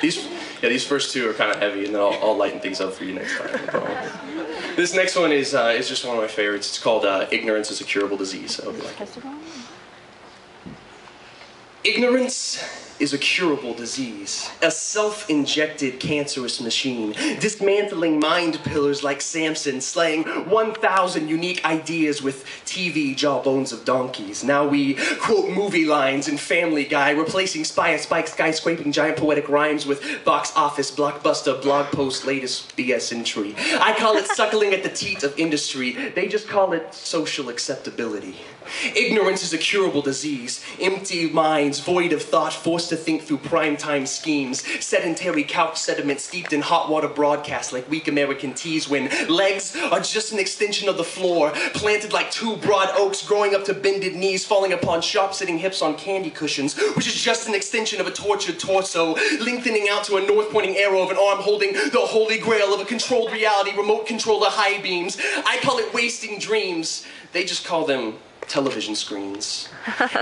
These first two are kind of heavy, and then I'll lighten things up for you next time. No problem. This next one is just one of my favorites. It's called Ignorance is a Curable Disease. I hope you like it. Ignorance is a curable disease, a self-injected cancerous machine, dismantling mind pillars like Samson, slaying 1,000 unique ideas with TV jawbones of donkeys. Now we quote movie lines in Family Guy, replacing spy skyscraping giant poetic rhymes with box office, blockbuster, blog post, latest BS entry. I call it suckling at the teat of industry. They just call it social acceptability. Ignorance is a curable disease. Empty minds, void of thought, forced to think through primetime schemes. Sedentary couch sediment steeped in hot water broadcasts like weak American teas when legs are just an extension of the floor, planted like two broad oaks growing up to bended knees, falling upon sharp-sitting hips on candy cushions, which is just an extension of a tortured torso, lengthening out to a north-pointing arrow of an arm holding the holy grail of a controlled reality, remote controller high beams. I call it wasting dreams. They just call them television screens.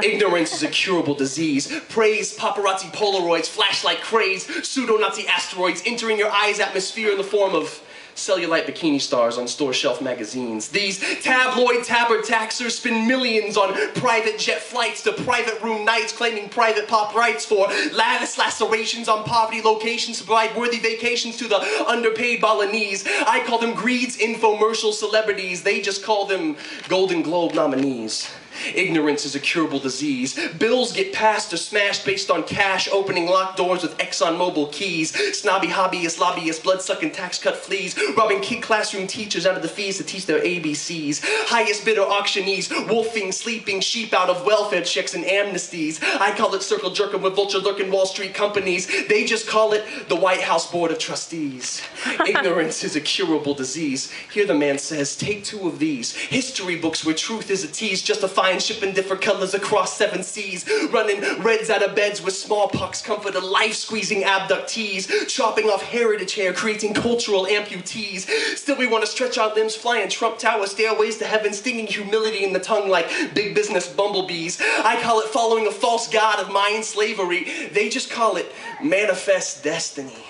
Ignorance is a curable disease. Praise paparazzi Polaroids, flashlight craze, pseudo-Nazi asteroids entering your eye's atmosphere in the form of cellulite bikini stars on store shelf magazines. These tabloid tabard taxers spend millions on private jet flights to private room nights, claiming private pop rights for lavish lacerations on poverty locations to provide worthy vacations to the underpaid Balinese. I call them greed's infomercial celebrities. They just call them Golden Globe nominees. Ignorance is a curable disease. Bills get passed or smashed based on cash, opening locked doors with ExxonMobil keys. Snobby hobbyists, lobbyists, blood-sucking tax cut fleas, robbing kid classroom teachers out of the fees to teach their ABCs. Highest bidder auctionees, wolfing sleeping sheep out of welfare checks and amnesties. I call it circle jerking with vulture lurking Wall Street companies. They just call it the White House Board of Trustees. Ignorance is a curable disease. Here the man says, take two of these. History books where truth is a tease, justifying shipping different colors across 7 seas, running reds out of beds with smallpox comfort of life-squeezing abductees, chopping off heritage hair, creating cultural amputees. Still we want to stretch our limbs, flying Trump Tower stairways to heaven, stinging humility in the tongue like big business bumblebees. I call it following a false god of Mayan slavery. They just call it manifest destiny.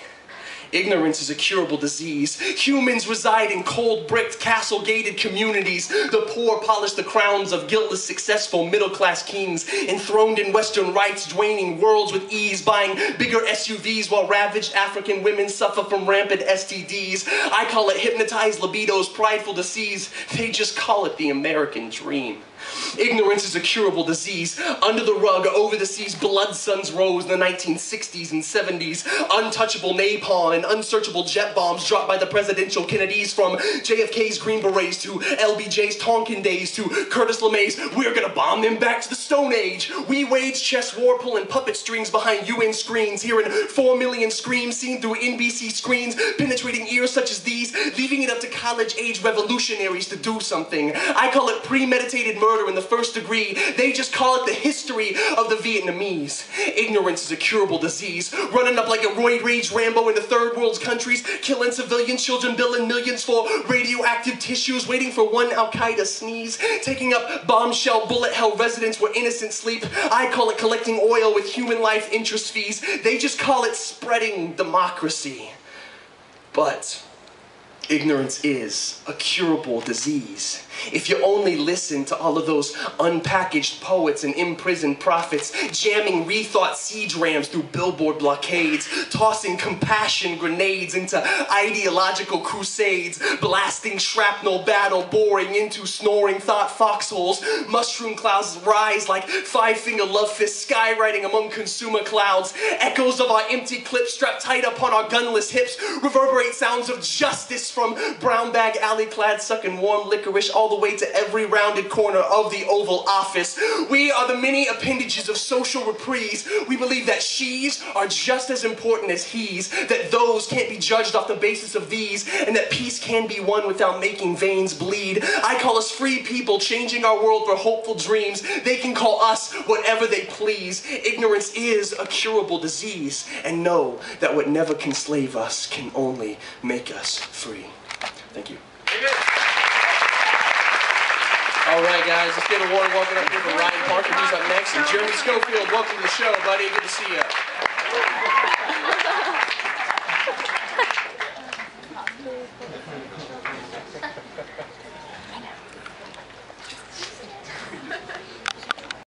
Ignorance is a curable disease. Humans reside in cold-bricked, castle-gated communities. The poor polish the crowns of guiltless, successful, middle-class kings, enthroned in Western rights, draining worlds with ease, buying bigger SUVs while ravaged African women suffer from rampant STDs. I call it hypnotized libidos, prideful disease. They just call it the American dream. Ignorance is a curable disease. Under the rug, over the seas, blood suns rose in the 1960s and 70s. Untouchable napalm and unsearchable jet bombs dropped by the presidential Kennedys, from JFK's Green Berets to LBJ's Tonkin days to Curtis LeMay's we're gonna bomb them back to the Stone Age. We waged chess war pulling puppet strings behind UN screens, hearing 4 million screams seen through NBC screens, penetrating ears such as these, leaving it up to college-age revolutionaries to do something. I call it premeditated murder in the first degree. They just call it the history of the Vietnamese. Ignorance is a curable disease, running up like a roid-rage Rambo in the third world's countries, killing civilian children, billing millions for radioactive tissues, waiting for one Al-Qaeda sneeze, taking up bombshell bullet hell residents where innocents sleep. I call it collecting oil with human life interest fees. They just call it spreading democracy. But ignorance is a curable disease. If you only listen to all of those unpackaged poets and imprisoned prophets, jamming rethought siege rams through billboard blockades, tossing compassion grenades into ideological crusades, blasting shrapnel battle, boring into snoring thought foxholes, mushroom clouds rise like five-finger love fists skywriting among consumer clouds, echoes of our empty clips strapped tight upon our gunless hips, reverberate sounds of justice from brown bag alley-clad sucking warm licorice all the way to every rounded corner of the Oval Office. We are the many appendages of social reprise. We believe that she's are just as important as he's, that those can't be judged off the basis of these, and that peace can be won without making veins bleed. I call us free people changing our world for hopeful dreams. They can call us whatever they please. Ignorance is a curable disease, and know that what never can slave us can only make us free. Thank you. All right, guys, let's give a warm welcome up here for Ryan Parker. He's up next. And Jeremy Schofield, welcome to the show, buddy. Good to see you.